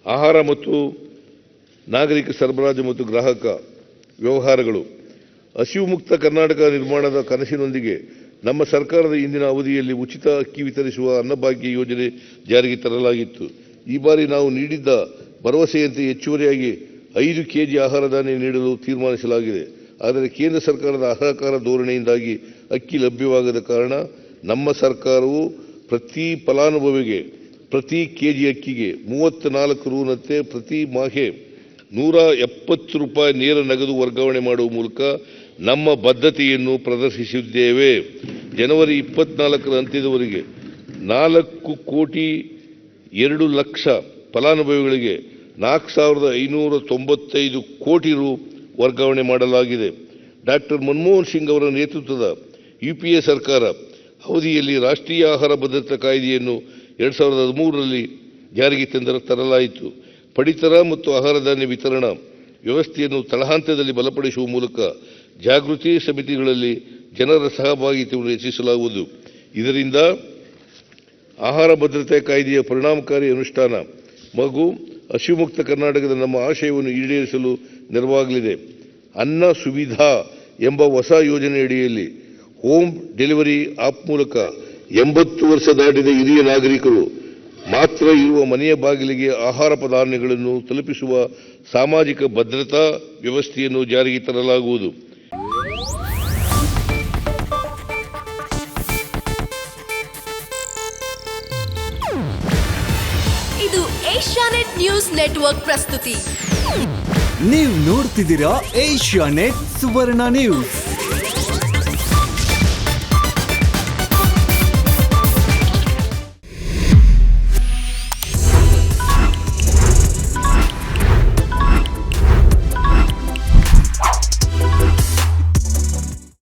ಆಹಾರ ಮತ್ತು ನಾಗರಿಕ ಸರಬರಾಜು ಮತ್ತು ಗ್ರಾಹಕ ವ್ಯವಹಾರಗಳು. ಹಸಿವು ಮುಕ್ತ ಕರ್ನಾಟಕ ನಿರ್ಮಾಣದ ಕನಸಿನೊಂದಿಗೆ ನಮ್ಮ ಸರ್ಕಾರದ ಇಂದಿನ ಅವಧಿಯಲ್ಲಿ ಉಚಿತ ಅಕ್ಕಿ ವಿತರಿಸುವ ಅನ್ನಭಾಗ್ಯ ಯೋಜನೆ ಜಾರಿಗೆ ತರಲಾಗಿತ್ತು. ಈ ಬಾರಿ ನಾವು ನೀಡಿದ್ದ ಭರವಸೆಯಂತೆ ಹೆಚ್ಚುವರಿಯಾಗಿ 5 ಕೆಜಿ ಆಹಾರ ಧಾನ್ಯ ನೀಡಲು ತೀರ್ಮಾನಿಸಲಾಗಿದೆ. ಆದರೆ ಕೇಂದ್ರ ಸರ್ಕಾರದ ಅಹಂಕಾರ ಧೋರಣೆಯಿಂದಾಗಿ ಅಕ್ಕಿ ಲಭ್ಯವಾಗದ ಕಾರಣ ನಮ್ಮ ಸರ್ಕಾರವು ಪ್ರತಿ ಫಲಾನುಭವಿಗೆ ಪ್ರತಿ ಕೆಜಿ ಅಕ್ಕಿಗೆ 34 ರೂನಂತೆ ಪ್ರತಿ ಮಾಹೆ 170 ರೂಪಾಯಿ ನೇರ ನಗದು ವರ್ಗಾವಣೆ ಮಾಡುವ ಮೂಲಕ ನಮ್ಮ ಬದ್ಧತೆಯನ್ನು ಪ್ರದರ್ಶಿಸಿದ್ದೇವೆ. ಜನವರಿ 24ರ ಅಂತ್ಯದವರೆಗೆ 4,02,00,000 ಫಲಾನುಭವಿಗಳಿಗೆ 4,595 ಕೋಟಿ ರು ವರ್ಗಾವಣೆ ಮಾಡಲಾಗಿದೆ. ಡಾಕ್ಟರ್ ಮನಮೋಹನ್ ಸಿಂಗ್ ಅವರ ನೇತೃತ್ವದ ಯುಪಿಎ ಸರ್ಕಾರ ಅವಧಿಯಲ್ಲಿ ರಾಷ್ಟ್ರೀಯ ಆಹಾರ ಭದ್ರತಾ ಕಾಯ್ದೆಯನ್ನು 2013ರಲ್ಲಿ ಜಾರಿಗೆ ತರಲಾಯಿತು. ಪಡಿತರ ಮತ್ತು ಆಹಾರ ಧಾನ್ಯ ವಿತರಣಾ ವ್ಯವಸ್ಥೆಯನ್ನು ತಳಹಂತದಲ್ಲಿ ಬಲಪಡಿಸುವ ಮೂಲಕ ಜಾಗೃತಿ ಸಮಿತಿಗಳಲ್ಲಿ ಜನರ ಸಹಭಾಗಿತ್ವವನ್ನು ಹೆಚ್ಚಿಸಲಾಗುವುದು. ಇದರಿಂದ ಆಹಾರ ಭದ್ರತಾ ಕಾಯ್ದೆಯ ಪರಿಣಾಮಕಾರಿ ಅನುಷ್ಠಾನ ಹಾಗೂ ಹಸಿವು ಮುಕ್ತ ಕರ್ನಾಟಕದ ನಮ್ಮ ಆಶಯವನ್ನು ಈಡೇರಿಸಲು ನೆರವಾಗಲಿದೆ. ಅನ್ನ ಸುವಿಧಾ ಎಂಬ ಹೊಸ ಯೋಜನೆಯಡಿಯಲ್ಲಿ ಹೋಮ್ ಡೆಲಿವರಿ ಆಪ್ ಮೂಲಕ 80 ವರ್ಷ ದಾಟಿದ ಹಿರಿಯ ನಾಗರಿಕರು ಮಾತ್ರ ಇರುವ ಮನೆಯ ಬಾಗಿಲಿಗೆ ಆಹಾರ ಪದಾರ್ಥಗಳನ್ನು ತಲುಪಿಸುವ ಸಾಮಾಜಿಕ ಭದ್ರತಾ ವ್ಯವಸ್ಥೆಯನ್ನು ಜಾರಿಗೆ ತರಲಾಗುವುದು. ಇದು ಏಷ್ಯಾನೆಟ್ ನ್ಯೂಸ್ ನೆಟ್ವರ್ಕ್ ಪ್ರಸ್ತುತಿ. ನೀವು ನೋಡ್ತಿದ್ದೀರಾ ಏಷ್ಯಾನೆಟ್ ಸುವರ್ಣ ನ್ಯೂಸ್.